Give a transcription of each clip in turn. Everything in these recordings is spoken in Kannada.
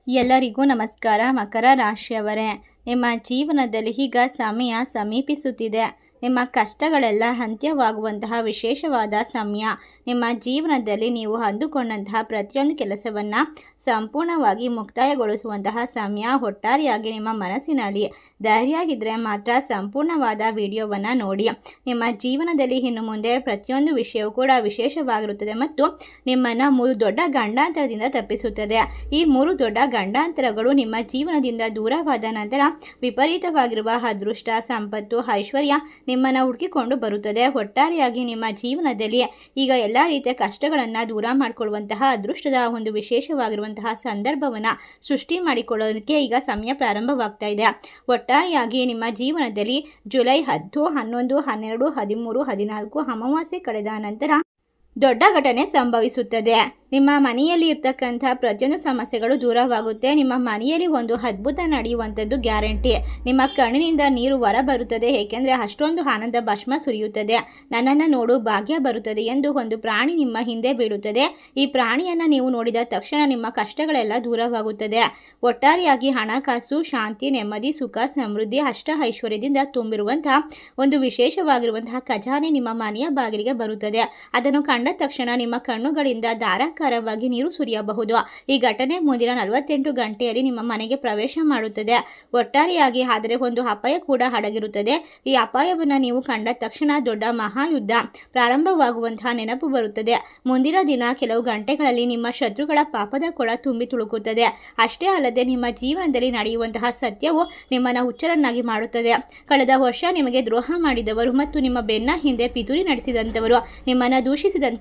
ಎಲ್ಲರಿಗೂ ನಮಸ್ಕಾರ. ಮಕರ ರಾಶಿಯವರೇ, ನಿಮ್ಮ ಜೀವನದಲ್ಲಿ ಈಗ ಸಮಯ ಸಮೀಪಿಸುತ್ತಿದೆ. ನಿಮ್ಮ ಕಷ್ಟಗಳೆಲ್ಲ ಅಂತ್ಯವಾಗುವಂತಹ ವಿಶೇಷವಾದ ಸಮಯ. ನಿಮ್ಮ ಜೀವನದಲ್ಲಿ ನೀವು ಅಂದುಕೊಂಡಂತಹ ಪ್ರತಿಯೊಂದು ಕೆಲಸವನ್ನು ಸಂಪೂರ್ಣವಾಗಿ ಮುಕ್ತಾಯಗೊಳಿಸುವಂತಹ ಸಮಯ. ಒಟ್ಟಾರೆಯಾಗಿ ನಿಮ್ಮ ಮನಸ್ಸಿನಲ್ಲಿ ಧೈರ್ಯ ಇದ್ದರೆ ಮಾತ್ರ ಸಂಪೂರ್ಣವಾದ ವಿಡಿಯೋವನ್ನು ನೋಡಿ. ನಿಮ್ಮ ಜೀವನದಲ್ಲಿ ಇನ್ನು ಮುಂದೆ ಪ್ರತಿಯೊಂದು ವಿಷಯವೂ ಕೂಡ ವಿಶೇಷವಾಗಿರುತ್ತದೆ ಮತ್ತು ನಿಮ್ಮನ್ನು 3 ದೊಡ್ಡ ಗಂಡಾಂತರದಿಂದ ತಪ್ಪಿಸುತ್ತದೆ. ಈ 3 ದೊಡ್ಡ ಗಂಡಾಂತರಗಳು ನಿಮ್ಮ ಜೀವನದಿಂದ ದೂರವಾದ ನಂತರ ವಿಪರೀತವಾಗಿರುವ ಅದೃಷ್ಟ, ಸಂಪತ್ತು, ಐಶ್ವರ್ಯ ನಿಮ್ಮನ್ನು ಹುಡುಕಿಕೊಂಡು ಬರುತ್ತದೆ. ಒಟ್ಟಾರೆಯಾಗಿ ನಿಮ್ಮ ಜೀವನದಲ್ಲಿ ಈಗ ಎಲ್ಲ ರೀತಿಯ ಕಷ್ಟಗಳನ್ನು ದೂರ ಮಾಡಿಕೊಳ್ಳುವಂತಹ ಅದೃಷ್ಟದ ಒಂದು ವಿಶೇಷವಾಗಿರುವಂತಹ ಸಂದರ್ಭವನ್ನು ಸೃಷ್ಟಿ ಮಾಡಿಕೊಳ್ಳೋದಕ್ಕೆ ಈಗ ಸಮಯ ಪ್ರಾರಂಭವಾಗ್ತಾ ಇದೆ. ಒಟ್ಟಾರೆಯಾಗಿ ನಿಮ್ಮ ಜೀವನದಲ್ಲಿ ಜುಲೈ 10, 11, 12, 13, 14 ಅಮಾವಾಸ್ಯೆ ಕಳೆದ ನಂತರ ದೊಡ್ಡ ಘಟನೆ ಸಂಭವಿಸುತ್ತದೆ. ನಿಮ್ಮ ಮನೆಯಲ್ಲಿ ಇರ್ತಕ್ಕಂಥ ಪ್ರತಿಯೊಂದು ಸಮಸ್ಯೆಗಳು ದೂರವಾಗುತ್ತೆ. ನಿಮ್ಮ ಮನೆಯಲ್ಲಿ ಒಂದು ಅದ್ಭುತ ನಡೆಯುವಂಥದ್ದು ಗ್ಯಾರಂಟಿ. ನಿಮ್ಮ ಕಣ್ಣಿನಿಂದ ನೀರು ಹೊರ ಬರುತ್ತದೆ, ಏಕೆಂದರೆ ಅಷ್ಟೊಂದು ಆನಂದ ಭಾಷ್ಮ ಸುರಿಯುತ್ತದೆ. ನನ್ನನ್ನು ನೋಡು, ಭಾಗ್ಯ ಬರುತ್ತದೆ ಎಂದು ಒಂದು ಪ್ರಾಣಿ ನಿಮ್ಮ ಹಿಂದೆ ಬೀಳುತ್ತದೆ. ಈ ಪ್ರಾಣಿಯನ್ನು ನೀವು ನೋಡಿದ ತಕ್ಷಣ ನಿಮ್ಮ ಕಷ್ಟಗಳೆಲ್ಲ ದೂರವಾಗುತ್ತದೆ. ಒಟ್ಟಾರೆಯಾಗಿ ಹಣಕಾಸು, ಶಾಂತಿ, ನೆಮ್ಮದಿ, ಸುಖ, ಸಮೃದ್ಧಿ, ಅಷ್ಟ ಐಶ್ವರ್ಯದಿಂದ ತುಂಬಿರುವಂತಹ ಒಂದು ವಿಶೇಷವಾಗಿರುವಂತಹ ಖಜಾನೆ ನಿಮ್ಮ ಮನೆಯ ಬಾಗಿಲಿಗೆ ಬರುತ್ತದೆ. ಅದನ್ನು ಕಂಡ ತಕ್ಷಣ ನಿಮ್ಮ ಕಣ್ಣುಗಳಿಂದ ಧಾರಾಕಾರವಾಗಿ ನೀರು ಸುರಿಯಬಹುದು. ಈ ಘಟನೆ ಮುಂದಿನ 48 ಗಂಟೆಯಲ್ಲಿ ನಿಮ್ಮ ಮನೆಗೆ ಪ್ರವೇಶ ಮಾಡುತ್ತದೆ. ಒಟ್ಟಾರೆಯಾಗಿ ಆದರೆ ಒಂದು ಅಪಾಯ ಕೂಡ ಅಡಗಿರುತ್ತದೆ. ಈ ಅಪಾಯವನ್ನು ನೀವು ಕಂಡ ತಕ್ಷಣ ದೊಡ್ಡ ಮಹಾಯುದ್ಧ ಪ್ರಾರಂಭವಾಗುವಂತಹ ನೆನಪು ಬರುತ್ತದೆ. ಮುಂದಿನ ದಿನ ಕೆಲವು ಗಂಟೆಗಳಲ್ಲಿ ನಿಮ್ಮ ಶತ್ರುಗಳ ಪಾಪದ ಕೊಳ ತುಂಬಿ ತುಳುಕುತ್ತದೆ. ಅಷ್ಟೇ ಅಲ್ಲದೆ ನಿಮ್ಮ ಜೀವನದಲ್ಲಿ ನಡೆಯುವಂತಹ ಸತ್ಯವು ನಿಮ್ಮನ್ನು ಹುಚ್ಚರನ್ನಾಗಿ ಮಾಡುತ್ತದೆ. ಕಳೆದ ವರ್ಷ ನಿಮಗೆ ದ್ರೋಹ ಮಾಡಿದವರು ಮತ್ತು ನಿಮ್ಮ ಬೆನ್ನ ಹಿಂದೆ ಪಿತೂರಿ ನಡೆಸಿದಂಥವರು, ನಿಮ್ಮನ್ನು ದೂಷಿಸಿದಂಥವರು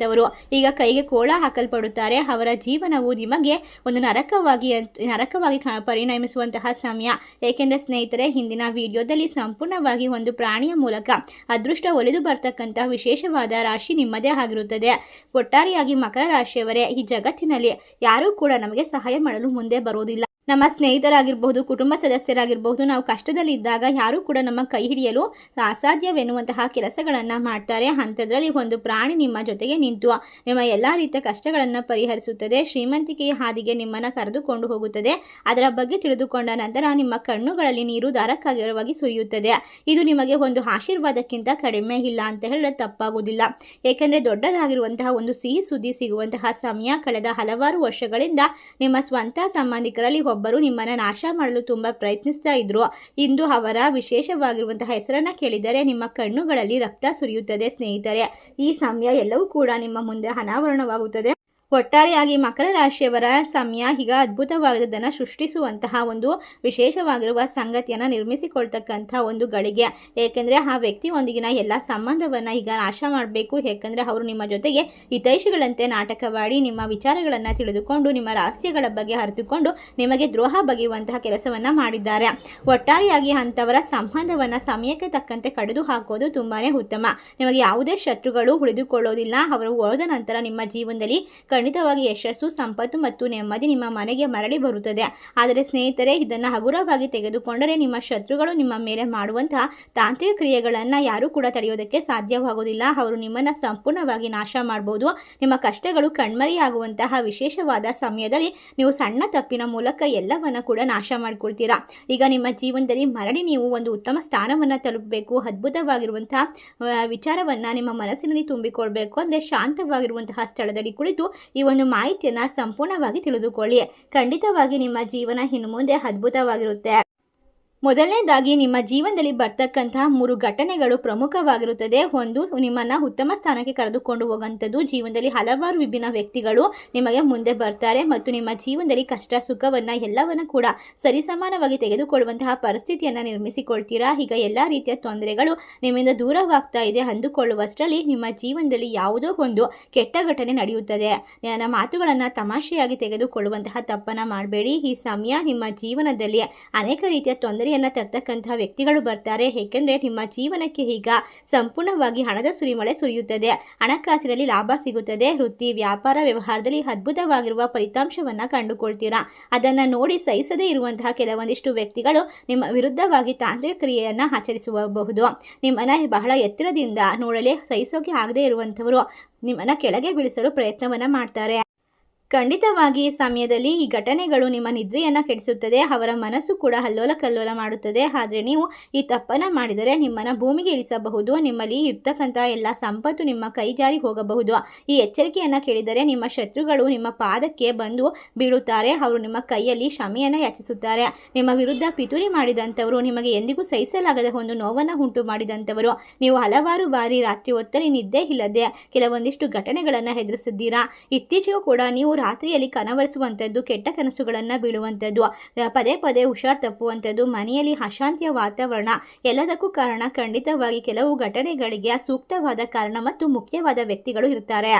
ಈಗ ಕೈಗೆ ಕೋಳ ಹಾಕಲ್ಪಡುತ್ತಾರೆ. ಅವರ ಜೀವನವು ನಿಮಗೆ ಒಂದು ನರಕವಾಗಿ ಪರಿಣಮಿಸುವಂತಹ ಸಮಯ. ಏಕೆಂದರೆ ಸ್ನೇಹಿತರೆ, ಹಿಂದಿನ ವಿಡಿಯೋದಲ್ಲಿ ಸಂಪೂರ್ಣವಾಗಿ ಒಂದು ಪ್ರಾಣಿಯ ಮೂಲಕ ಅದೃಷ್ಟ ಒಲಿದು ಬರ್ತಕ್ಕಂಥ ವಿಶೇಷವಾದ ರಾಶಿ ನಿಮ್ಮದೇ ಆಗಿರುತ್ತದೆ. ಒಟ್ಟಾರೆಯಾಗಿ ಮಕರ ರಾಶಿಯವರೇ, ಈ ಜಗತ್ತಿನಲ್ಲಿ ಯಾರೂ ಕೂಡ ನಮಗೆ ಸಹಾಯ ಮಾಡಲು ಮುಂದೆ ಬರೋದಿಲ್ಲ. ನಮ್ಮ ಸ್ನೇಹಿತರಾಗಿರ್ಬಹುದು, ಕುಟುಂಬ ಸದಸ್ಯರಾಗಿರ್ಬಹುದು, ನಾವು ಕಷ್ಟದಲ್ಲಿದ್ದಾಗ ಯಾರೂ ಕೂಡ ನಮ್ಮ ಕೈ ಹಿಡಿಯಲು ಅಸಾಧ್ಯವೆನ್ನುವಂತಹ ಕೆಲಸಗಳನ್ನು ಮಾಡ್ತಾರೆ. ಅಂಥದ್ರಲ್ಲಿ ಒಂದು ಪ್ರಾಣಿ ನಿಮ್ಮ ಜೊತೆಗೆ ನಿಂತು ನಿಮ್ಮ ಎಲ್ಲ ರೀತಿಯ ಕಷ್ಟಗಳನ್ನು ಪರಿಹರಿಸುತ್ತದೆ. ಶ್ರೀಮಂತಿಕೆಯ ಹಾದಿಗೆ ನಿಮ್ಮನ್ನು ಕರೆದುಕೊಂಡು ಹೋಗುತ್ತದೆ. ಅದರ ಬಗ್ಗೆ ತಿಳಿದುಕೊಂಡ ನಂತರ ನಿಮ್ಮ ಕಣ್ಣುಗಳಲ್ಲಿ ನೀರು ಧಾರಾಕಾರವಾಗಿ ಸುರಿಯುತ್ತದೆ. ಇದು ನಿಮಗೆ ಒಂದು ಆಶೀರ್ವಾದಕ್ಕಿಂತ ಕಡಿಮೆ ಇಲ್ಲ ಅಂತ ಹೇಳಿದ್ರೆ ತಪ್ಪಾಗುವುದಿಲ್ಲ. ಏಕೆಂದರೆ ದೊಡ್ಡದಾಗಿರುವಂತಹ ಒಂದು ಸಿಹಿ ಸುದ್ದಿ ಸಿಗುವಂತಹ ಸಮಯ. ಕಳೆದ ಹಲವಾರು ವರ್ಷಗಳಿಂದ ನಿಮ್ಮ ಸ್ವಂತ ಸಂಬಂಧಿಕರಲ್ಲಿ ಒಬ್ಬರು ನಿಮ್ಮನ್ನು ನಾಶ ಮಾಡಲು ತುಂಬಾ ಪ್ರಯತ್ನಿಸ್ತಾ ಇದ್ರು. ಇಂದು ಅವರ ವಿಶೇಷವಾಗಿರುವಂತಹ ಹೆಸರನ್ನ ಕೇಳಿದರೆ ನಿಮ್ಮ ಕಣ್ಣುಗಳಲ್ಲಿ ರಕ್ತ ಸುರಿಯುತ್ತದೆ. ಸ್ನೇಹಿತರೆ, ಈ ಸಮಯ ಎಲ್ಲವೂ ಕೂಡ ನಿಮ್ಮ ಮುಂದೆ ಅನಾವರಣವಾಗುತ್ತದೆ. ಒಟ್ಟಾರೆಯಾಗಿ ಮಕರ ರಾಶಿಯವರ ಸಮಯ ಈಗ ಅದ್ಭುತವಾದದನ್ನು ಸೃಷ್ಟಿಸುವಂತಹ ಒಂದು ವಿಶೇಷವಾಗಿರುವ ಸಂಗತಿಯನ್ನು ನಿರ್ಮಿಸಿಕೊಳ್ತಕ್ಕಂಥ ಒಂದು ಗಳಿಗೆ. ಏಕೆಂದರೆ ಆ ವ್ಯಕ್ತಿಯೊಂದಿಗಿನ ಎಲ್ಲ ಸಂಬಂಧವನ್ನು ಈಗ ನಾಶ ಮಾಡಬೇಕು. ಏಕೆಂದರೆ ಅವರು ನಿಮ್ಮ ಜೊತೆಗೆ ಹಿತೈಷಿಗಳಂತೆ ನಾಟಕವಾಡಿ ನಿಮ್ಮ ವಿಚಾರಗಳನ್ನು ತಿಳಿದುಕೊಂಡು ನಿಮ್ಮ ರಹಸ್ಯಗಳ ಬಗ್ಗೆ ಅರಿತುಕೊಂಡು ನಿಮಗೆ ದ್ರೋಹ ಬಗೆಯುವಂತಹ ಕೆಲಸವನ್ನು ಮಾಡಿದ್ದಾರೆ. ಒಟ್ಟಾರೆಯಾಗಿ ಅಂಥವರ ಸಂಬಂಧವನ್ನು ಸಮಯಕ್ಕೆ ತಕ್ಕಂತೆ ಕಡಿದು ಹಾಕೋದು ತುಂಬಾ ಉತ್ತಮ. ನಿಮಗೆ ಯಾವುದೇ ಶತ್ರುಗಳು ಉಳಿದುಕೊಳ್ಳೋದಿಲ್ಲ. ಅವರು ಹೋದ ನಂತರ ನಿಮ್ಮ ಜೀವನದಲ್ಲಿ ಖಂಡಿತವಾಗಿ ಯಶಸ್ಸು, ಸಂಪತ್ತು ಮತ್ತು ನೆಮ್ಮದಿ ನಿಮ್ಮ ಮನೆಗೆ ಮರಳಿ ಬರುತ್ತದೆ. ಆದರೆ ಸ್ನೇಹಿತರೆ, ಇದನ್ನು ಹಗುರವಾಗಿ ತೆಗೆದುಕೊಂಡರೆ ನಿಮ್ಮ ಶತ್ರುಗಳು ನಿಮ್ಮ ಮೇಲೆ ಮಾಡುವಂತಹ ತಾಂತ್ರಿಕ ಕ್ರಿಯೆಗಳನ್ನು ಯಾರೂ ಕೂಡ ತಡೆಯೋದಕ್ಕೆ ಸಾಧ್ಯವಾಗುವುದಿಲ್ಲ. ಅವರು ನಿಮ್ಮನ್ನು ಸಂಪೂರ್ಣವಾಗಿ ನಾಶ ಮಾಡಬಹುದು. ನಿಮ್ಮ ಕಷ್ಟಗಳು ಕಣ್ಮರೆಯಾಗುವಂತಹ ವಿಶೇಷವಾದ ಸಮಯದಲ್ಲಿ ನೀವು ಸಣ್ಣ ತಪ್ಪಿನ ಮೂಲಕ ಎಲ್ಲವನ್ನ ಕೂಡ ನಾಶ ಮಾಡಿಕೊಳ್ತೀರಾ. ಈಗ ನಿಮ್ಮ ಜೀವನದಲ್ಲಿ ಮರಳಿ ನೀವು ಒಂದು ಉತ್ತಮ ಸ್ಥಾನವನ್ನು ತಲುಪಬೇಕು. ಅದ್ಭುತವಾಗಿರುವಂತಹ ವಿಚಾರವನ್ನು ನಿಮ್ಮ ಮನಸ್ಸಿನಲ್ಲಿ ತುಂಬಿಕೊಳ್ಬೇಕು ಅಂದರೆ ಶಾಂತವಾಗಿರುವಂತಹ ಸ್ಥಳದಲ್ಲಿ ಕುಳಿತು ಈ ಒಂದು ಮಾಹಿತಿಯನ್ನು ಸಂಪೂರ್ಣವಾಗಿ ತಿಳಿದುಕೊಳ್ಳಿ. ಖಂಡಿತವಾಗಿ ನಿಮ್ಮ ಜೀವನ ಇನ್ನು ಮುಂದೆ ಅದ್ಭುತವಾಗಿರುತ್ತೆ. ಮೊದಲನೇದಾಗಿ ನಿಮ್ಮ ಜೀವನದಲ್ಲಿ ಬರ್ತಕ್ಕಂತಹ 3 ಘಟನೆಗಳು ಪ್ರಮುಖವಾಗಿರುತ್ತದೆ. ಒಂದು, ನಿಮ್ಮನ್ನು ಉತ್ತಮ ಸ್ಥಾನಕ್ಕೆ ಕರೆದುಕೊಂಡು ಹೋಗುವಂಥದ್ದು. ಜೀವನದಲ್ಲಿ ಹಲವಾರು ವಿಭಿನ್ನ ವ್ಯಕ್ತಿಗಳು ನಿಮಗೆ ಮುಂದೆ ಬರ್ತಾರೆ ಮತ್ತು ನಿಮ್ಮ ಜೀವನದಲ್ಲಿ ಕಷ್ಟ ಸುಖವನ್ನು ಎಲ್ಲವನ್ನ ಕೂಡ ಸರಿಸಮಾನವಾಗಿ ತೆಗೆದುಕೊಳ್ಳುವಂತಹ ಪರಿಸ್ಥಿತಿಯನ್ನು ನಿರ್ಮಿಸಿಕೊಳ್ತೀರಾ. ಈಗ ಎಲ್ಲ ರೀತಿಯ ತೊಂದರೆಗಳು ನಿಮ್ಮಿಂದ ದೂರವಾಗ್ತಾ ಇದೆ ಅಂದುಕೊಳ್ಳುವಷ್ಟರಲ್ಲಿ ನಿಮ್ಮ ಜೀವನದಲ್ಲಿ ಯಾವುದೋ ಒಂದು ಕೆಟ್ಟ ಘಟನೆ ನಡೆಯುತ್ತದೆ. ನನ್ನ ಮಾತುಗಳನ್ನು ತಮಾಷೆಯಾಗಿ ತೆಗೆದುಕೊಳ್ಳುವಂತಹ ತಪ್ಪನ್ನು ಮಾಡಬೇಡಿ. ಈ ಸಮಯ ನಿಮ್ಮ ಜೀವನದಲ್ಲಿ ಅನೇಕ ರೀತಿಯ ತೊಂದರೆ ತರ್ತಕ್ಕಂತಹ ವ್ಯಕ್ತಿಗಳು ಬರ್ತಾರೆ. ಏಕೆಂದರೆ ನಿಮ್ಮ ಜೀವನಕ್ಕೆ ಈಗ ಸಂಪೂರ್ಣವಾಗಿ ಹಣದ ಸುರಿಮಳೆ ಸುರಿಯುತ್ತದೆ. ಹಣಕಾಸಿನಲ್ಲಿ ಲಾಭ ಸಿಗುತ್ತದೆ. ವೃತ್ತಿ, ವ್ಯಾಪಾರ, ವ್ಯವಹಾರದಲ್ಲಿ ಅದ್ಭುತವಾಗಿರುವ ಫಲಿತಾಂಶವನ್ನು ಕಂಡುಕೊಳ್ತೀರಾ. ಅದನ್ನು ನೋಡಿ ಸಹಿಸದೇ ಇರುವಂತಹ ಕೆಲವೊಂದಿಷ್ಟು ವ್ಯಕ್ತಿಗಳು ನಿಮ್ಮ ವಿರುದ್ಧವಾಗಿ ತಾಂತ್ರಿಕ ಕ್ರಿಯೆಯನ್ನು ಆಚರಿಸಬಹುದು. ನಿಮ್ಮನ್ನು ಬಹಳ ಎತ್ತರದಿಂದ ನೋಡಲೇ ಸಹಿಸೋಕೆ ಆಗದೇ ಇರುವಂಥವರು ನಿಮ್ಮನ್ನು ಕೆಳಗೆ ಬೀಳಿಸಲು ಪ್ರಯತ್ನವನ್ನು ಮಾಡ್ತಾರೆ. ಖಂಡಿತವಾಗಿ ಈ ಸಮಯದಲ್ಲಿ ಈ ಘಟನೆಗಳು ನಿಮ್ಮ ನಿದ್ರೆಯನ್ನು ಕೆಡಿಸುತ್ತದೆ, ಅವರ ಮನಸ್ಸು ಕೂಡ ಅಲ್ಲೋಲ ಕಲ್ಲೋಲ ಮಾಡುತ್ತದೆ. ಆದರೆ ನೀವು ಈ ತಪ್ಪನ್ನು ಮಾಡಿದರೆ ನಿಮ್ಮನ್ನು ಭೂಮಿಗೆ ಇಳಿಸಬಹುದು, ನಿಮ್ಮಲ್ಲಿ ಇರ್ತಕ್ಕಂಥ ಎಲ್ಲ ಸಂಪತ್ತು ನಿಮ್ಮ ಕೈ ಜಾರಿ ಹೋಗಬಹುದು. ಈ ಎಚ್ಚರಿಕೆಯನ್ನು ಕೇಳಿದರೆ ನಿಮ್ಮ ಶತ್ರುಗಳು ನಿಮ್ಮ ಪಾದಕ್ಕೆ ಬಂದು ಬೀಳುತ್ತಾರೆ, ಅವರು ನಿಮ್ಮ ಕೈಯಲ್ಲಿ ಕ್ಷಮೆಯನ್ನು ಯಾಚಿಸುತ್ತಾರೆ. ನಿಮ್ಮ ವಿರುದ್ಧ ಪಿತೂರಿ ಮಾಡಿದಂಥವರು, ನಿಮಗೆ ಎಂದಿಗೂ ಸಹಿಸಲಾಗದ ಒಂದು ನೋವನ್ನು ಉಂಟು ಮಾಡಿದಂಥವರು, ನೀವು ಹಲವಾರು ಬಾರಿ ರಾತ್ರಿ ಹೊತ್ತಲ್ಲಿ ನಿದ್ದೆ ಇಲ್ಲದೆ ಕೆಲವೊಂದಿಷ್ಟು ಘಟನೆಗಳನ್ನು ಎದುರಿಸಿದ್ದೀರಾ. ಇತ್ತೀಚೆಗೂ ಕೂಡ ನೀವು ರಾತ್ರಿಯಲ್ಲಿ ಕನವರಿಸುವಂಥದ್ದು, ಕೆಟ್ಟ ಕನಸುಗಳನ್ನು ಬೀಳುವಂಥದ್ದು, ಪದೇ ಪದೇ ಹುಷಾರ್ ತಪ್ಪುವಂಥದ್ದು, ಮನೆಯಲ್ಲಿ ಅಶಾಂತಿಯ ವಾತಾವರಣ, ಎಲ್ಲದಕ್ಕೂ ಕಾರಣ ಖಂಡಿತವಾಗಿ ಕೆಲವು ಘಟನೆಗಳಿಗೆ ಸೂಕ್ತವಾದ ಕಾರಣ ಮತ್ತು ಮುಖ್ಯವಾದ ವ್ಯಕ್ತಿಗಳು ಇರ್ತಾರೆ.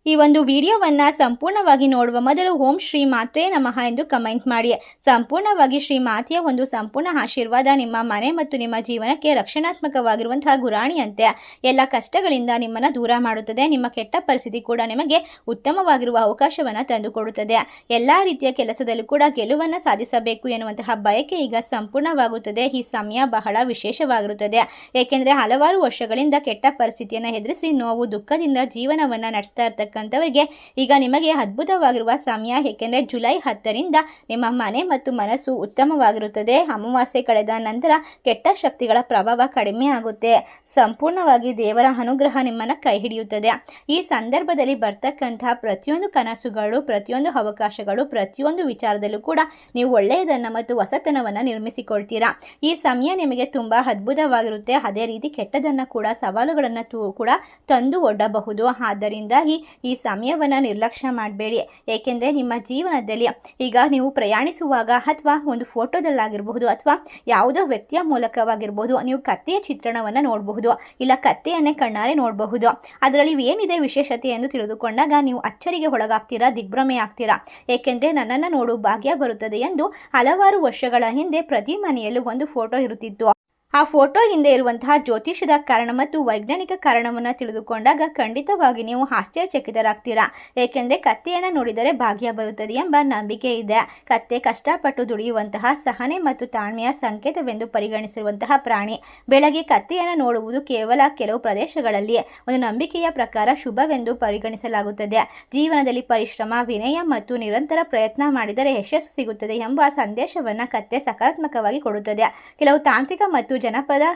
ಈ ಒಂದು ವಿಡಿಯೋವನ್ನು ಸಂಪೂರ್ಣವಾಗಿ ನೋಡುವ ಮೊದಲು ಓಂ ಶ್ರೀ ಮಾತ್ರೇ ನಮಃ ಎಂದು ಕಮೆಂಟ್ ಮಾಡಿ. ಸಂಪೂರ್ಣವಾಗಿ ಶ್ರೀ ಮಾತೆಯ ಒಂದು ಸಂಪೂರ್ಣ ಆಶೀರ್ವಾದ ನಿಮ್ಮ ಮನೆ ಮತ್ತು ನಿಮ್ಮ ಜೀವನಕ್ಕೆ ರಕ್ಷಣಾತ್ಮಕವಾಗಿರುವಂತಹ ಗುರಾಣಿಯಂತೆ ಎಲ್ಲ ಕಷ್ಟಗಳಿಂದ ನಿಮ್ಮನ್ನು ದೂರ ಮಾಡುತ್ತದೆ. ನಿಮ್ಮ ಕೆಟ್ಟ ಪರಿಸ್ಥಿತಿ ಕೂಡ ನಿಮಗೆ ಉತ್ತಮವಾಗಿರುವ ಅವಕಾಶವನ್ನು ತಂದುಕೊಡುತ್ತದೆ. ಎಲ್ಲ ರೀತಿಯ ಕೆಲಸದಲ್ಲೂ ಕೂಡ ಗೆಲುವನ್ನು ಸಾಧಿಸಬೇಕು ಎನ್ನುವಂತಹ ಬಯಕೆ ಈಗ ಸಂಪೂರ್ಣವಾಗುತ್ತದೆ. ಈ ಸಮಯ ಬಹಳ ವಿಶೇಷವಾಗಿರುತ್ತದೆ, ಏಕೆಂದರೆ ಹಲವಾರು ವರ್ಷಗಳಿಂದ ಕೆಟ್ಟ ಪರಿಸ್ಥಿತಿಯನ್ನು ಎದುರಿಸಿ ನೋವು ದುಃಖದಿಂದ ಜೀವನವನ್ನು ನಡೆಸ್ತಾ ಇರ್ತಕ್ಕಂಥವರಿಗೆ ಈಗ ನಿಮಗೆ ಅದ್ಭುತವಾಗಿರುವ ಸಮಯ, ಏಕೆಂದರೆ ಜುಲೈ 10ರಿಂದ ನಿಮ್ಮ ಮನೆ ಮತ್ತು ಮನಸ್ಸು ಉತ್ತಮವಾಗಿರುತ್ತದೆ. ಅಮಾವಾಸ್ಯೆ ಕಳೆದ ನಂತರ ಕೆಟ್ಟ ಶಕ್ತಿಗಳ ಪ್ರಭಾವ ಕಡಿಮೆ ಆಗುತ್ತೆ. ಸಂಪೂರ್ಣವಾಗಿ ದೇವರ ಅನುಗ್ರಹ ನಿಮ್ಮನ್ನು ಕೈ ಹಿಡಿಯುತ್ತದೆ. ಈ ಸಂದರ್ಭದಲ್ಲಿ ಬರ್ತಕ್ಕಂತಹ ಪ್ರತಿಯೊಂದು ಕನಸುಗಳು, ಪ್ರತಿಯೊಂದು ಅವಕಾಶಗಳು, ಪ್ರತಿಯೊಂದು ವಿಚಾರದಲ್ಲೂ ಕೂಡ ನೀವು ಒಳ್ಳೆಯದನ್ನು ಮತ್ತು ಹೊಸತನವನ್ನು ನಿರ್ಮಿಸಿಕೊಳ್ತೀರಾ. ಈ ಸಮಯ ನಿಮಗೆ ತುಂಬ ಅದ್ಭುತವಾಗಿರುತ್ತೆ. ಅದೇ ರೀತಿ ಕೆಟ್ಟದನ್ನು ಕೂಡ, ಸವಾಲುಗಳನ್ನು ಕೂಡ ತಂದು ಒಡ್ಡಬಹುದು. ಆದ್ದರಿಂದಾಗಿ ಈ ಸಮಯವನ್ನು ನಿರ್ಲಕ್ಷ್ಯ ಮಾಡಬೇಡಿ, ಏಕೆಂದರೆ ನಿಮ್ಮ ಜೀವನದಲ್ಲಿ ಈಗ ನೀವು ಪ್ರಯಾಣಿಸುವಾಗ ಅಥವಾ ಒಂದು ಫೋಟೋದಲ್ಲಾಗಿರಬಹುದು ಅಥವಾ ಯಾವುದೋ ವ್ಯಕ್ತಿಯ ಮೂಲಕವಾಗಿರ್ಬೋದು, ನೀವು ಕತ್ತೆಯ ಚಿತ್ರಣವನ್ನು ನೋಡಬಹುದು, ಇಲ್ಲ ಕತ್ತೆಯನ್ನೇ ಕಣ್ಣಾರೆ ನೋಡಬಹುದು. ಅದರಲ್ಲಿ ಏನಿದೆ ವಿಶೇಷತೆ ಎಂದು ತಿಳಿದುಕೊಂಡಾಗ ನೀವು ಅಚ್ಚರಿಗೆ ಒಳಗಾಗ್ತೀರಾ, ದಿಗ್ಭ್ರಮೆ ಆಗ್ತೀರಾ. ಏಕೆಂದರೆ ನನ್ನನ್ನು ನೋಡು ಭಾಗ್ಯ ಬರುತ್ತದೆ ಎಂದು ಹಲವಾರು ವರ್ಷಗಳ ಹಿಂದೆ ಪ್ರತಿ ಮನೆಯಲ್ಲೂ ಒಂದು ಫೋಟೋ ಇರುತ್ತಿತ್ತು. ಆ ಫೋಟೋ ಹಿಂದೆ ಇರುವಂತಹ ಜ್ಯೋತಿಷದ ಕಾರಣ ಮತ್ತು ವೈಜ್ಞಾನಿಕ ಕಾರಣವನ್ನು ತಿಳಿದುಕೊಂಡಾಗ ಖಂಡಿತವಾಗಿ ನೀವು ಆಶ್ಚರ್ಯಚಕಿತರಾಗ್ತೀರಾ. ಏಕೆಂದರೆ ಕತ್ತೆಯನ್ನು ನೋಡಿದರೆ ಭಾಗ್ಯ ಬರುತ್ತದೆ ಎಂಬ ನಂಬಿಕೆ ಇದೆ. ಕತ್ತೆ ಕಷ್ಟಪಟ್ಟು ದುಡಿಯುವಂತಹ ಸಹನೆ ಮತ್ತು ತಾಳ್ಮೆಯ ಸಂಕೇತವೆಂದು ಪರಿಗಣಿಸಿರುವಂತಹ ಪ್ರಾಣಿ. ಬೆಳಗ್ಗೆ ಕತ್ತೆಯನ್ನು ನೋಡುವುದು ಕೇವಲ ಕೆಲವು ಪ್ರದೇಶಗಳಲ್ಲಿ ಒಂದು ನಂಬಿಕೆಯ ಪ್ರಕಾರ ಶುಭವೆಂದು ಪರಿಗಣಿಸಲಾಗುತ್ತದೆ. ಜೀವನದಲ್ಲಿ ಪರಿಶ್ರಮ, ವಿನಯ ಮತ್ತು ನಿರಂತರ ಪ್ರಯತ್ನ ಮಾಡಿದರೆ ಯಶಸ್ಸು ಸಿಗುತ್ತದೆ ಎಂಬ ಸಂದೇಶವನ್ನು ಕತ್ತೆ ಸಕಾರಾತ್ಮಕವಾಗಿ ಕೊಡುತ್ತದೆ. ಕೆಲವು ತಾಂತ್ರಿಕ ಮತ್ತು ಜನಪದ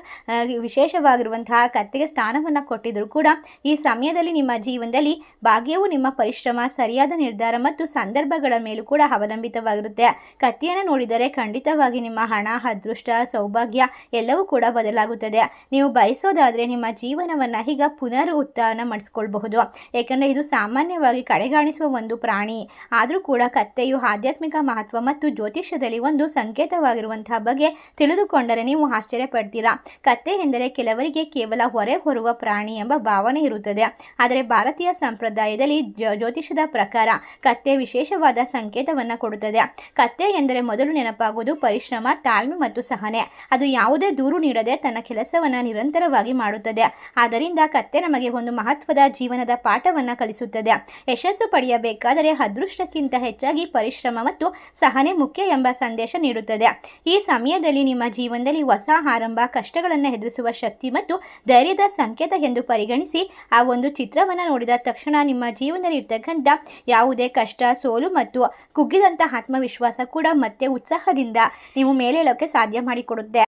ವಿಶೇಷವಾಗಿರುವಂತಹ ಕತ್ತೆಗೆ ಸ್ಥಾನವನ್ನು ಕೊಟ್ಟಿದ್ದರೂ ಕೂಡ ಈ ಸಮಯದಲ್ಲಿ ನಿಮ್ಮ ಜೀವನದಲ್ಲಿ ಭಾಗ್ಯವು ನಿಮ್ಮ ಪರಿಶ್ರಮ, ಸರಿಯಾದ ನಿರ್ಧಾರ ಮತ್ತು ಸಂದರ್ಭಗಳ ಮೇಲೂ ಕೂಡ ಅವಲಂಬಿತವಾಗಿರುತ್ತೆ. ಕತ್ತೆಯನ್ನು ನೋಡಿದರೆ ಖಂಡಿತವಾಗಿ ನಿಮ್ಮ ಹಣ, ಅದೃಷ್ಟ, ಸೌಭಾಗ್ಯ ಎಲ್ಲವೂ ಕೂಡ ಬದಲಾಗುತ್ತದೆ. ನೀವು ಬಯಸೋದಾದರೆ ನಿಮ್ಮ ಜೀವನವನ್ನು ಈಗ ಪುನರ್ ಉತ್ಥಾನ ಮಾಡಿಸ್ಕೊಳ್ಬಹುದು, ಏಕೆಂದರೆ ಇದು ಸಾಮಾನ್ಯವಾಗಿ ಕಡೆಗಾಣಿಸುವ ಒಂದು ಪ್ರಾಣಿ. ಆದರೂ ಕೂಡ ಕತ್ತೆಯು ಆಧ್ಯಾತ್ಮಿಕ ಮಹತ್ವ ಮತ್ತು ಜ್ಯೋತಿಷ್ಯದಲ್ಲಿ ಒಂದು ಸಂಕೇತವಾಗಿರುವಂತಹ ಬಗ್ಗೆ ತಿಳಿದುಕೊಂಡರೆ ನೀವು ಆಶ್ಚರ್ಯಪಡ್ತೀರಾ. ಕತ್ತೆ ಎಂದರೆ ಕೆಲವರಿಗೆ ಕೇವಲ ಹೊರೆ ಹೊರುವ ಪ್ರಾಣಿ ಎಂಬ ಭಾವನೆ ಇರುತ್ತದೆ. ಆದರೆ ಭಾರತೀಯ ಸಂಪ್ರದಾಯದಲ್ಲಿ ಜ್ಯೋತಿಷದ ಪ್ರಕಾರ ಕತ್ತೆ ವಿಶೇಷವಾದ ಸಂಕೇತವನ್ನು ಕೊಡುತ್ತದೆ. ಕತ್ತೆ ಎಂದರೆ ಮೊದಲು ನೆನಪಾಗುವುದು ಪರಿಶ್ರಮ, ತಾಳ್ಮೆ ಮತ್ತು ಸಹನೆ. ಅದು ಯಾವುದೇ ದೂರು ನೀಡದೆ ತನ್ನ ಕೆಲಸವನ್ನು ನಿರಂತರವಾಗಿ ಮಾಡುತ್ತದೆ. ಆದ್ದರಿಂದ ಕತ್ತೆ ನಮಗೆ ಒಂದು ಮಹತ್ವದ ಜೀವನದ ಪಾಠವನ್ನು ಕಲಿಸುತ್ತದೆ. ಯಶಸ್ಸು ಪಡೆಯಬೇಕಾದರೆ ಅದೃಷ್ಟಕ್ಕಿಂತ ಹೆಚ್ಚಾಗಿ ಪರಿಶ್ರಮ ಮತ್ತು ಸಹನೆ ಮುಖ್ಯ ಎಂಬ ಸಂದೇಶ ನೀಡುತ್ತದೆ. ಈ ಸಮಯದಲ್ಲಿ ನಿಮ್ಮ ಜೀವನದಲ್ಲಿ ಹೊಸ ಆರಂಭ, ಕಷ್ಟಗಳನ್ನು ಎದುರಿಸುವ ಶಕ್ತಿ ಮತ್ತು ಧೈರ್ಯದ ಸಂಕೇತ ಎಂದು ಪರಿಗಣಿಸಿ ಆ ಒಂದು ಚಿತ್ರವನ್ನು ನೋಡಿದ ತಕ್ಷಣ ನಿಮ್ಮ ಜೀವನದಲ್ಲಿ ಇರ್ತಕ್ಕಂಥ ಯಾವುದೇ ಕಷ್ಟ, ಸೋಲು ಮತ್ತು ಕುಗ್ಗಿದಂಥ ಆತ್ಮವಿಶ್ವಾಸ ಕೂಡ ಮತ್ತೆ ಉತ್ಸಾಹದಿಂದ ನೀವು ಮೇಲೇಳೋಕ್ಕೆ ಸಾಧ್ಯ ಮಾಡಿಕೊಡುತ್ತೆ.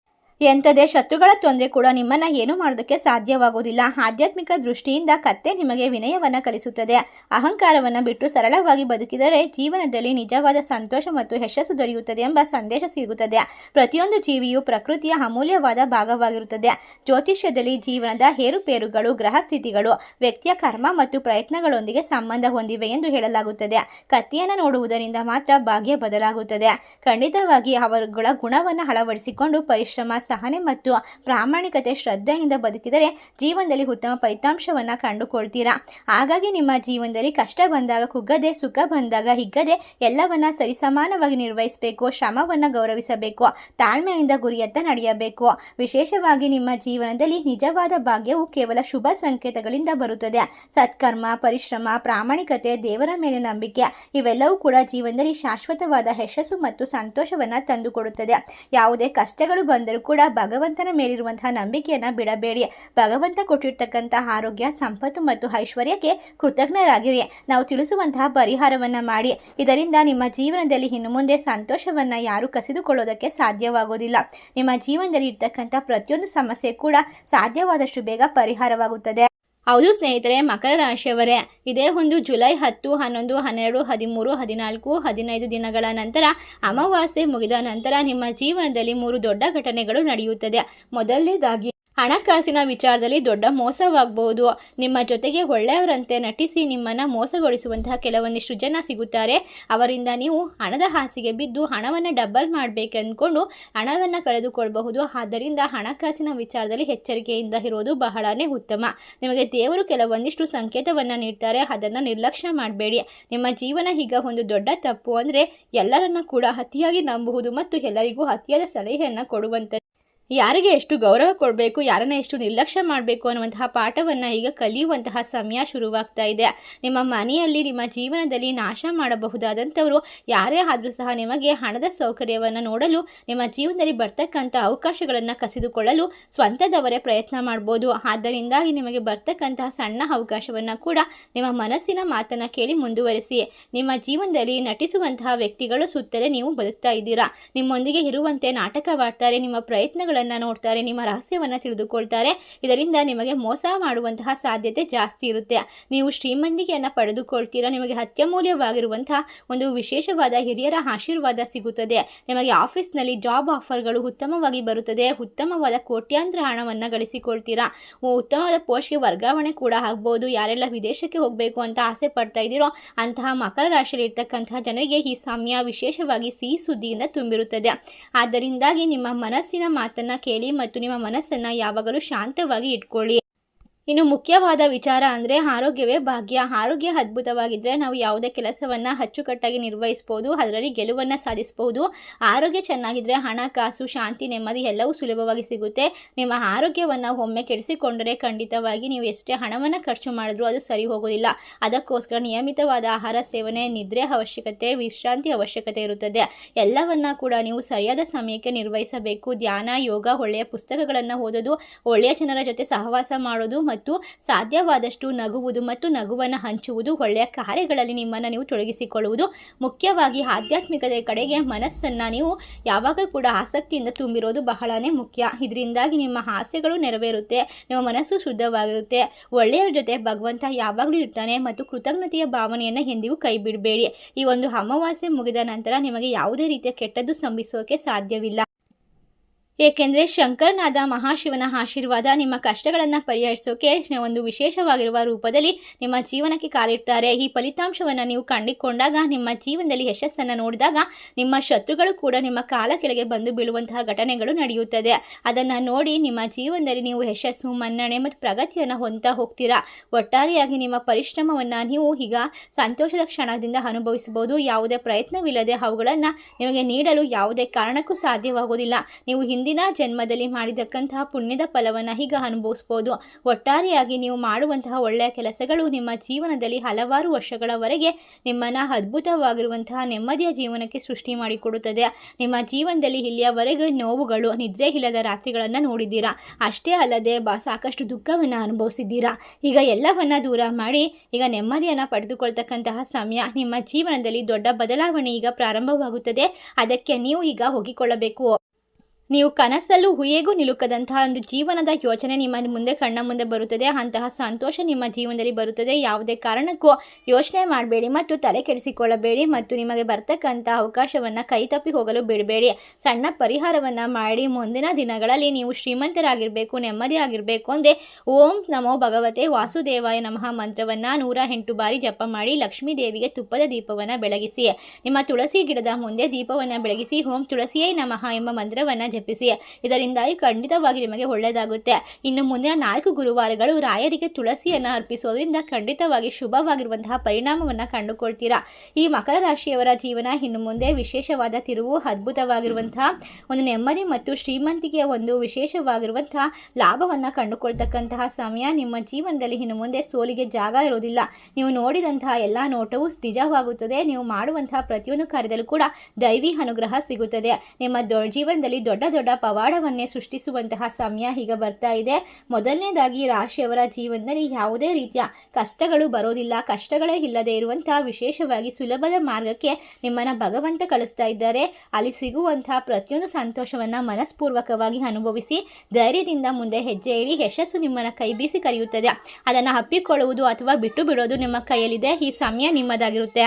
ಎಂಥದೇ ಶತ್ರುಗಳ ತೊಂದರೆ ಕೂಡ ನಿಮ್ಮನ್ನು ಏನು ಮಾಡೋದಕ್ಕೆ ಸಾಧ್ಯವಾಗುವುದಿಲ್ಲ. ಆಧ್ಯಾತ್ಮಿಕ ದೃಷ್ಟಿಯಿಂದ ಕತ್ತೆ ನಿಮಗೆ ವಿನಯವನ್ನು ಕಲಿಸುತ್ತದೆ. ಅಹಂಕಾರವನ್ನು ಬಿಟ್ಟು ಸರಳವಾಗಿ ಬದುಕಿದರೆ ಜೀವನದಲ್ಲಿ ನಿಜವಾದ ಸಂತೋಷ ಮತ್ತು ಯಶಸ್ಸು ದೊರೆಯುತ್ತದೆ ಎಂಬ ಸಂದೇಶ ಸಿಗುತ್ತದೆ. ಪ್ರತಿಯೊಂದು ಜೀವಿಯು ಪ್ರಕೃತಿಯ ಅಮೂಲ್ಯವಾದ ಭಾಗವಾಗಿರುತ್ತದೆ. ಜ್ಯೋತಿಷ್ಯದಲ್ಲಿ ಜೀವನದ ಏರುಪೇರುಗಳು, ಗ್ರಹ ಸ್ಥಿತಿಗಳು ವ್ಯಕ್ತಿಯ ಕರ್ಮ ಮತ್ತು ಪ್ರಯತ್ನಗಳೊಂದಿಗೆ ಸಂಬಂಧ ಹೊಂದಿವೆ ಎಂದು ಹೇಳಲಾಗುತ್ತದೆ. ಕತ್ತೆಯನ್ನು ನೋಡುವುದರಿಂದ ಮಾತ್ರ ಭಾಗ್ಯ ಬದಲಾಗುತ್ತದೆ. ಖಂಡಿತವಾಗಿ ಅವರುಗಳ ಗುಣವನ್ನು ಅಳವಡಿಸಿಕೊಂಡು ಪರಿಶ್ರಮ, ಸಹನೆ ಮತ್ತು ಪ್ರಾಮಾಣಿಕತೆ, ಶ್ರದ್ಧೆಯಿಂದ ಬದುಕಿದರೆ ಜೀವನದಲ್ಲಿ ಉತ್ತಮ ಫಲಿತಾಂಶವನ್ನು ಕಂಡುಕೊಳ್ತೀರಾ. ಹಾಗಾಗಿ ನಿಮ್ಮ ಜೀವನದಲ್ಲಿ ಕಷ್ಟ ಬಂದಾಗ ಕುಗ್ಗದೆ, ಸುಖ ಬಂದಾಗ ಹಿಗ್ಗದೆ ಎಲ್ಲವನ್ನ ಸರಿಸಮಾನವಾಗಿ ನಿರ್ವಹಿಸಬೇಕು. ಶ್ರಮವನ್ನು ಗೌರವಿಸಬೇಕು, ತಾಳ್ಮೆಯಿಂದ ಗುರಿಯತ್ತ ನಡೆಯಬೇಕು. ವಿಶೇಷವಾಗಿ ನಿಮ್ಮ ಜೀವನದಲ್ಲಿ ನಿಜವಾದ ಭಾಗ್ಯವು ಕೇವಲ ಶುಭ ಸಂಕೇತಗಳಿಂದ ಬರುತ್ತದೆ. ಸತ್ಕರ್ಮ, ಪರಿಶ್ರಮ, ಪ್ರಾಮಾಣಿಕತೆ, ದೇವರ ಮೇಲೆ ನಂಬಿಕೆ ಇವೆಲ್ಲವೂ ಕೂಡ ಜೀವನದಲ್ಲಿ ಶಾಶ್ವತವಾದ ಯಶಸ್ಸು ಮತ್ತು ಸಂತೋಷವನ್ನು ತಂದುಕೊಡುತ್ತದೆ. ಯಾವುದೇ ಕಷ್ಟಗಳು ಬಂದರೂ ಕೂಡ ಕೂಡ ಭಗವಂತನ ಮೇಲಿರುವಂತಹ ನಂಬಿಕೆಯನ್ನು ಬಿಡಬೇಡಿ. ಭಗವಂತ ಕೊಟ್ಟಿರ್ತಕ್ಕಂಥ ಆರೋಗ್ಯ, ಸಂಪತ್ತು ಮತ್ತು ಐಶ್ವರ್ಯಕ್ಕೆ ಕೃತಜ್ಞರಾಗಿರಿ. ನಾವು ತಿಳಿಸುವಂತಹ ಪರಿಹಾರವನ್ನು ಮಾಡಿ. ಇದರಿಂದ ನಿಮ್ಮ ಜೀವನದಲ್ಲಿ ಇನ್ನು ಮುಂದೆ ಸಂತೋಷವನ್ನು ಯಾರು ಕಸಿದುಕೊಳ್ಳೋದಕ್ಕೆ ಸಾಧ್ಯವಾಗೋದಿಲ್ಲ. ನಿಮ್ಮ ಜೀವನದಲ್ಲಿ ಇರ್ತಕ್ಕಂಥ ಪ್ರತಿಯೊಂದು ಸಮಸ್ಯೆ ಕೂಡ ಸಾಧ್ಯವಾದಷ್ಟು ಬೇಗ ಪರಿಹಾರವಾಗುತ್ತದೆ. ಹೌದು ಸ್ನೇಹಿತರೆ, ಮಕರ ರಾಶಿಯವರೇ, ಇದೇ ಒಂದು ಜುಲೈ 10, 11, 12, 13, 14, 15 ದಿನಗಳ ನಂತರ ಅಮಾವಾಸ್ಯೆ ಮುಗಿದ ನಂತರ ನಿಮ್ಮ ಜೀವನದಲ್ಲಿ 3 ದೊಡ್ಡ ಘಟನೆಗಳು ನಡೆಯುತ್ತದೆ. ಮೊದಲನೇದಾಗಿ ಹಣಕಾಸಿನ ವಿಚಾರದಲ್ಲಿ ದೊಡ್ಡ ಮೋಸವಾಗಬಹುದು. ನಿಮ್ಮ ಜೊತೆಗೆ ಒಳ್ಳೆಯವರಂತೆ ನಟಿಸಿ ನಿಮ್ಮನ್ನು ಮೋಸಗೊಳಿಸುವಂತಹ ಕೆಲವೊಂದಿಷ್ಟು ಜನ ಸಿಗುತ್ತಾರೆ. ಅವರಿಂದ ನೀವು ಹಣದ ಹಾಸಿಗೆ ಬಿದ್ದು ಹಣವನ್ನು ಡಬಲ್ ಮಾಡಬೇಕೆಂದ್ಕೊಂಡು ಹಣವನ್ನು ಕಳೆದುಕೊಳ್ಳಬಹುದು. ಆದ್ದರಿಂದ ಹಣಕಾಸಿನ ವಿಚಾರದಲ್ಲಿ ಎಚ್ಚರಿಕೆಯಿಂದ ಇರೋದು ಬಹಳನೇ ಉತ್ತಮ. ನಿಮಗೆ ದೇವರು ಕೆಲವೊಂದಿಷ್ಟು ಸಂಕೇತವನ್ನು ನೀಡ್ತಾರೆ, ಅದನ್ನು ನಿರ್ಲಕ್ಷ್ಯ ಮಾಡಬೇಡಿ. ನಿಮ್ಮ ಜೀವನ ಈಗ ಒಂದು ದೊಡ್ಡ ತಪ್ಪು ಅಂದರೆ ಎಲ್ಲರನ್ನ ಕೂಡ ಅತಿಯಾಗಿ ನಂಬುವುದು ಮತ್ತು ಎಲ್ಲರಿಗೂ ಅತಿಯಾದ ಸಲಹೆಯನ್ನು ಕೊಡುವಂಥದ್ದು. ಯಾರಿಗೆ ಎಷ್ಟು ಗೌರವ ಕೊಡಬೇಕು, ಯಾರನ್ನ ಎಷ್ಟು ನಿರ್ಲಕ್ಷ್ಯ ಮಾಡಬೇಕು ಅನ್ನುವಂತಹ ಪಾಠವನ್ನು ಈಗ ಕಲಿಯುವಂತಹ ಸಮಯ ಶುರುವಾಗ್ತಾ ಇದೆ. ನಿಮ್ಮ ಮನೆಯಲ್ಲಿ, ನಿಮ್ಮ ಜೀವನದಲ್ಲಿ ನಾಶ ಮಾಡಬಹುದಾದಂಥವರು ಯಾರೇ ಆದರೂ ಸಹ ನಿಮಗೆ ಹಣದ ಸೌಕರ್ಯವನ್ನು ನೋಡಲು, ನಿಮ್ಮ ಜೀವನದಲ್ಲಿ ಬರ್ತಕ್ಕಂಥ ಅವಕಾಶಗಳನ್ನು ಕಸಿದುಕೊಳ್ಳಲು ಸ್ವಂತದವರೇ ಪ್ರಯತ್ನ ಮಾಡ್ಬೋದು. ಆದ್ದರಿಂದಾಗಿ ನಿಮಗೆ ಬರ್ತಕ್ಕಂತಹ ಸಣ್ಣ ಅವಕಾಶವನ್ನು ಕೂಡ ನಿಮ್ಮ ಮನಸ್ಸಿನ ಮಾತನ್ನು ಕೇಳಿ ಮುಂದುವರಿಸಿ. ನಿಮ್ಮ ಜೀವನದಲ್ಲಿ ನಟಿಸುವಂತಹ ವ್ಯಕ್ತಿಗಳು ಸುತ್ತಲೇ ನೀವು ಬದುಕ್ತಾ ಇದ್ದೀರಾ. ನಿಮ್ಮೊಂದಿಗೆ ಇರುವಂತೆ ನಾಟಕವಾಡ್ತಾರೆ, ನಿಮ್ಮ ಪ್ರಯತ್ನಗಳು ನೋಡ್ತಾರೆ, ನಿಮ್ಮ ರಹಸ್ಯವನ್ನು ತಿಳಿದುಕೊಳ್ತಾರೆ. ಇದರಿಂದ ನಿಮಗೆ ಮೋಸ ಮಾಡುವಂತಹ ಸಾಧ್ಯತೆ ಜಾಸ್ತಿ ಇರುತ್ತೆ. ನೀವು ಶ್ರೀಮಂತಿಕೆಯನ್ನು ಪಡೆದುಕೊಳ್ತೀರಾ. ನಿಮಗೆ ಅತ್ಯಮೂಲ್ಯವಾಗಿರುವಂತಹ ಒಂದು ವಿಶೇಷವಾದ ಹಿರಿಯರ ಆಶೀರ್ವಾದ ಸಿಗುತ್ತದೆ. ನಿಮಗೆ ಆಫೀಸ್ನಲ್ಲಿ ಜಾಬ್ ಆಫರ್ಗಳು ಉತ್ತಮವಾಗಿ ಬರುತ್ತದೆ. ಉತ್ತಮವಾದ ಕೋಟ್ಯಾಂತರ ಹಣವನ್ನು ಗಳಿಸಿಕೊಳ್ತೀರಾ. ಉತ್ತಮವಾದ ಪೋಸ್ಟ್ಗೆ ವರ್ಗಾವಣೆ ಕೂಡ ಆಗ್ಬೋದು. ಯಾರೆಲ್ಲ ವಿದೇಶಕ್ಕೆ ಹೋಗಬೇಕು ಅಂತ ಆಸೆ ಪಡ್ತಾ ಇದ್ದೀರೋ ಅಂತಹ ಮಕರ ರಾಶಿಯಲ್ಲಿ ಇರ್ತಕ್ಕಂತಹ ಜನರಿಗೆ ಈ ಸಮಯ ವಿಶೇಷವಾಗಿ ಸಿಹಿ ಸುದ್ದಿಯಿಂದ ತುಂಬಿರುತ್ತದೆ. ಆದ್ದರಿಂದಾಗಿ ನಿಮ್ಮ ಮನಸ್ಸಿನ ಮಾತನ್ನು ಕೇಳಿ ಮತ್ತು ನಿಮ್ಮ ಮನಸ್ಸನ್ನು ಯಾವಾಗಲೂ ಶಾಂತವಾಗಿ ಇಟ್ಕೊಳ್ಳಿ. ಇನ್ನು ಮುಖ್ಯವಾದ ವಿಚಾರ ಅಂದರೆ ಆರೋಗ್ಯವೇ ಭಾಗ್ಯ. ಆರೋಗ್ಯ ಅದ್ಭುತವಾಗಿದ್ದರೆ ನಾವು ಯಾವುದೇ ಕೆಲಸವನ್ನು ಅಚ್ಚುಕಟ್ಟಾಗಿ ನಿರ್ವಹಿಸ್ಬೋದು, ಅದರಲ್ಲಿ ಗೆಲುವನ್ನು ಸಾಧಿಸ್ಬೋದು. ಆರೋಗ್ಯ ಚೆನ್ನಾಗಿದ್ದರೆ ಹಣ, ಕಾಸು, ಶಾಂತಿ, ನೆಮ್ಮದಿ ಎಲ್ಲವೂ ಸುಲಭವಾಗಿ ಸಿಗುತ್ತೆ. ನಿಮ್ಮ ಆರೋಗ್ಯವನ್ನು ಒಮ್ಮೆ ಕೆಡಿಸಿಕೊಂಡರೆ ಖಂಡಿತವಾಗಿ ನೀವು ಎಷ್ಟೇ ಹಣವನ್ನು ಖರ್ಚು ಮಾಡಿದ್ರೂ ಅದು ಸರಿ ಹೋಗೋದಿಲ್ಲ. ಅದಕ್ಕೋಸ್ಕರ ನಿಯಮಿತವಾದ ಆಹಾರ ಸೇವನೆ, ನಿದ್ರೆ ಅವಶ್ಯಕತೆ, ವಿಶ್ರಾಂತಿ ಅವಶ್ಯಕತೆ ಇರುತ್ತದೆ. ಎಲ್ಲವನ್ನ ಕೂಡ ನೀವು ಸರಿಯಾದ ಸಮಯಕ್ಕೆ ನಿರ್ವಹಿಸಬೇಕು. ಧ್ಯಾನ, ಯೋಗ, ಒಳ್ಳೆಯ ಪುಸ್ತಕಗಳನ್ನು ಓದೋದು, ಒಳ್ಳೆಯ ಜನರ ಜೊತೆ ಸಹವಾಸ ಮಾಡೋದು ಮತ್ತು ಸಾಧ್ಯವಾದಷ್ಟು ನಗುವುದು ಮತ್ತು ನಗುವನ್ನು ಹಂಚುವುದು, ಒಳ್ಳೆಯ ಕಾರ್ಯಗಳಲ್ಲಿ ನಿಮ್ಮನ್ನು ನೀವು ತೊಡಗಿಸಿಕೊಳ್ಳುವುದು, ಮುಖ್ಯವಾಗಿ ಆಧ್ಯಾತ್ಮಿಕತೆ ಕಡೆಗೆ ಮನಸ್ಸನ್ನು ನೀವು ಯಾವಾಗಲೂ ಕೂಡ ಆಸಕ್ತಿಯಿಂದ ತುಂಬಿರೋದು ಬಹಳನೇ ಮುಖ್ಯ. ಇದರಿಂದಾಗಿ ನಿಮ್ಮ ಆಸೆಗಳು ನೆರವೇರುತ್ತೆ, ನಿಮ್ಮ ಮನಸ್ಸು ಶುದ್ಧವಾಗಿರುತ್ತೆ. ಒಳ್ಳೆಯವ್ರ ಜೊತೆ ಭಗವಂತ ಯಾವಾಗಲೂ ಇರ್ತಾನೆ ಮತ್ತು ಕೃತಜ್ಞತೆಯ ಭಾವನೆಯನ್ನು ಎಂದಿಗೂ ಕೈ ಬಿಡಬೇಡಿ. ಈ ಒಂದು ಅಮಾವಾಸ್ಯೆ ಮುಗಿದ ನಂತರ ನಿಮಗೆ ಯಾವುದೇ ರೀತಿಯ ಕೆಟ್ಟದ್ದು ಸಂಭವಿಸೋಕೆ ಸಾಧ್ಯವಿಲ್ಲ. ಏಕೆಂದರೆ ಶಂಕರನಾದ ಮಹಾಶಿವನ ಆಶೀರ್ವಾದ ನಿಮ್ಮ ಕಷ್ಟಗಳನ್ನು ಪರಿಹರಿಸೋಕೆ ಒಂದು ವಿಶೇಷವಾಗಿರುವ ರೂಪದಲ್ಲಿ ನಿಮ್ಮ ಜೀವನಕ್ಕೆ ಕಾಲಿಡ್ತಾರೆ. ಈ ಫಲಿತಾಂಶವನ್ನು ನೀವು ಕಂಡುಕೊಂಡಾಗ, ನಿಮ್ಮ ಜೀವನದಲ್ಲಿ ಯಶಸ್ಸನ್ನು ನೋಡಿದಾಗ ನಿಮ್ಮ ಶತ್ರುಗಳು ಕೂಡ ನಿಮ್ಮ ಕಾಲ ಕೆಳಗೆ ಬಂದು ಬೀಳುವಂತಹ ಘಟನೆಗಳು ನಡೆಯುತ್ತದೆ. ಅದನ್ನು ನೋಡಿ ನಿಮ್ಮ ಜೀವನದಲ್ಲಿ ನೀವು ಯಶಸ್ಸು, ಮನ್ನಣೆ ಮತ್ತು ಪ್ರಗತಿಯನ್ನು ಹೊಂದ್ತಾ ಹೋಗ್ತೀರಾ. ಒಟ್ಟಾರೆಯಾಗಿ ನಿಮ್ಮ ಪರಿಶ್ರಮವನ್ನು ನೀವು ಈಗ ಸಂತೋಷದ ಕ್ಷಣದಿಂದ ಅನುಭವಿಸಬಹುದು. ಯಾವುದೇ ಪ್ರಯತ್ನವಿಲ್ಲದೆ ಅವುಗಳನ್ನು ನಿಮಗೆ ನೀಡಲು ಯಾವುದೇ ಕಾರಣಕ್ಕೂ ಸಾಧ್ಯವಾಗುವುದಿಲ್ಲ. ನೀವು ಹಿಂದಿನ ಜನ್ಮದಲ್ಲಿ ಮಾಡಿದಕ್ಕಂತಹ ಪುಣ್ಯದ ಫಲವನ್ನು ಈಗ ಅನುಭವಿಸಬಹುದು. ಒಟ್ಟಾರೆಯಾಗಿ ನೀವು ಮಾಡುವಂತಹ ಒಳ್ಳೆಯ ಕೆಲಸಗಳು ನಿಮ್ಮ ಜೀವನದಲ್ಲಿ ಹಲವಾರು ವರ್ಷಗಳವರೆಗೆ ನಿಮ್ಮನ್ನು ಅದ್ಭುತವಾಗಿರುವಂತಹ ನೆಮ್ಮದಿಯ ಜೀವನಕ್ಕೆ ಸೃಷ್ಟಿ ಮಾಡಿಕೊಡುತ್ತದೆ. ನಿಮ್ಮ ಜೀವನದಲ್ಲಿ ಇಲ್ಲಿಯವರೆಗೆ ನೋವುಗಳು, ನಿದ್ರೆ ಇಲ್ಲದ ರಾತ್ರಿಗಳನ್ನು ನೋಡಿದ್ದೀರಾ. ಅಷ್ಟೇ ಅಲ್ಲದೆ ಸಾಕಷ್ಟು ದುಃಖವನ್ನು ಅನುಭವಿಸಿದ್ದೀರಾ. ಈಗ ಎಲ್ಲವನ್ನ ದೂರ ಮಾಡಿ ಈಗ ನೆಮ್ಮದಿಯನ್ನು ಪಡೆದುಕೊಳ್ತಕ್ಕಂತಹ ಸಮಯ. ನಿಮ್ಮ ಜೀವನದಲ್ಲಿ ದೊಡ್ಡ ಬದಲಾವಣೆ ಈಗ ಪ್ರಾರಂಭವಾಗುತ್ತದೆ. ಅದಕ್ಕೆ ನೀವು ಈಗ ಹೋಗಿಕೊಳ್ಳಬೇಕು. ನೀವು ಕನಸಲ್ಲೂ ಹೇಗೂ ನಿಲುಕದಂತಹ ಒಂದು ಜೀವನದ ಯೋಚನೆ ನಿಮ್ಮ ಮುಂದೆ ಕಣ್ಣ ಮುಂದೆ ಬರುತ್ತದೆ. ಅಂತಹ ಸಂತೋಷ ನಿಮ್ಮ ಜೀವನದಲ್ಲಿ ಬರುತ್ತದೆ. ಯಾವುದೇ ಕಾರಣಕ್ಕೂ ಯೋಚನೆ ಮಾಡಬೇಡಿ ಮತ್ತು ತಲೆ ಕೆಡಿಸಿಕೊಳ್ಳಬೇಡಿ ಮತ್ತು ನಿಮಗೆ ಬರ್ತಕ್ಕಂಥ ಅವಕಾಶವನ್ನು ಕೈತಪ್ಪಿ ಹೋಗಲು ಬಿಡಬೇಡಿ. ಸಣ್ಣ ಪರಿಹಾರವನ್ನು ಮಾಡಿ ಮುಂದಿನ ದಿನಗಳಲ್ಲಿ ನೀವು ಶ್ರೀಮಂತರಾಗಿರಬೇಕು, ನೆಮ್ಮದಿ ಆಗಿರಬೇಕು ಅಂದರೆ ಓಂ ನಮೋ ಭಗವತೆ ವಾಸುದೇವಾಯ ನಮಃ ಮಂತ್ರವನ್ನು 108 ಬಾರಿ ಜಪ ಮಾಡಿ ಲಕ್ಷ್ಮೀ ದೇವಿಗೆ ತುಪ್ಪದ ದೀಪವನ್ನು ಬೆಳಗಿಸಿ. ನಿಮ್ಮ ತುಳಸಿ ಗಿಡದ ಮುಂದೆ ದೀಪವನ್ನು ಬೆಳಗಿಸಿ ಓಂ ತುಳಸಿಯೇ ನಮಃ ಎಂಬ ಮಂತ್ರವನ್ನು ಜಪಿಸಿ. ಇದರಿಂದಾಗಿ ಖಂಡಿತವಾಗಿ ನಿಮಗೆ ಒಳ್ಳೆಯದಾಗುತ್ತೆ. ಇನ್ನು ಮುಂದಿನ 4 ಗುರುವಾರಗಳು ರಾಯರಿಗೆ ತುಳಸಿಯನ್ನು ಅರ್ಪಿಸೋದ್ರಿಂದ ಖಂಡಿತವಾಗಿ ಶುಭವಾಗಿರುವಂತಹ ಪರಿಣಾಮವನ್ನು ಕಂಡುಕೊಳ್ತೀರಾ. ಈ ಮಕರ ರಾಶಿಯವರ ಜೀವನ ಇನ್ನು ಮುಂದೆ ವಿಶೇಷವಾದ ತಿರುವು, ಅದ್ಭುತವಾಗಿರುವಂತಹ ಒಂದು ನೆಮ್ಮದಿ ಮತ್ತು ಶ್ರೀಮಂತಿಕೆಯ ಒಂದು ವಿಶೇಷವಾಗಿರುವಂತಹ ಲಾಭವನ್ನು ಕಂಡುಕೊಳ್ತಕ್ಕಂತಹ ಸಮಯ. ನಿಮ್ಮ ಜೀವನದಲ್ಲಿ ಇನ್ನು ಮುಂದೆ ಸೋಲಿಗೆ ಜಾಗ ಇರೋದಿಲ್ಲ. ನೀವು ನೋಡಿದಂತಹ ಎಲ್ಲ ನೋಟವು ನಿಜವಾಗುತ್ತದೆ. ನೀವು ಮಾಡುವಂತಹ ಪ್ರತಿಯೊಂದು ಕಾರ್ಯದಲ್ಲೂ ಕೂಡ ದೈವಿ ಅನುಗ್ರಹ ಸಿಗುತ್ತದೆ. ನಿಮ್ಮ ಜೀವನದಲ್ಲಿ ದೊಡ್ಡ ದೊಡ್ಡ ಪವಾಡವನ್ನೇ ಸೃಷ್ಟಿಸುವಂತಹ ಸಮಯ ಈಗ ಬರ್ತಾ ಇದೆ. ಮೊದಲನೇದಾಗಿ ರಾಶಿಯವರ ಜೀವನದಲ್ಲಿ ಯಾವುದೇ ರೀತಿಯ ಕಷ್ಟಗಳು ಬರೋದಿಲ್ಲ. ಕಷ್ಟಗಳೇ ಇಲ್ಲದೆ ಇರುವಂತಹ ವಿಶೇಷವಾಗಿ ಸುಲಭದ ಮಾರ್ಗಕ್ಕೆ ನಿಮ್ಮನ್ನು ಭಗವಂತ ಕಳಿಸ್ತಾ ಇದ್ದಾರೆ. ಅಲ್ಲಿ ಸಿಗುವಂತಹ ಪ್ರತಿಯೊಂದು ಸಂತೋಷವನ್ನು ಮನಸ್ಪೂರ್ವಕವಾಗಿ ಅನುಭವಿಸಿ ಧೈರ್ಯದಿಂದ ಮುಂದೆ ಹೆಜ್ಜೆ ಇಡಿ. ಯಶಸ್ಸು ನಿಮ್ಮನ್ನು ಕೈ ಬೀಸಿ ಕರೆಯುತ್ತದೆ. ಅದನ್ನು ಅಪ್ಪಿಕೊಳ್ಳುವುದು ಅಥವಾ ಬಿಟ್ಟು ಬಿಡೋದು ನಿಮ್ಮ ಕೈಯಲ್ಲಿದೆ. ಈ ಸಮಯ ನಿಮ್ಮದಾಗಿರುತ್ತೆ.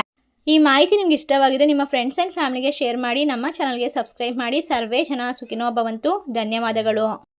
ಈ ಮಾಹಿತಿ ನಿಮ್ಗೆ ಇಷ್ಟವಾಗಿದ್ರೆ ನಿಮ್ಮ ಫ್ರೆಂಡ್ಸ್ ಆ್ಯಂಡ್ ಫ್ಯಾಮಿಲಿಗೆ ಶೇರ್ ಮಾಡಿ. ನಮ್ಮ ಚಾನಲ್ಗೆ ಸಬ್ಸ್ಕ್ರೈಬ್ ಮಾಡಿ. ಸರ್ವೇ ಜನ ಸುಖಿನೋ ಭವಂತು. ಧನ್ಯವಾದಗಳು.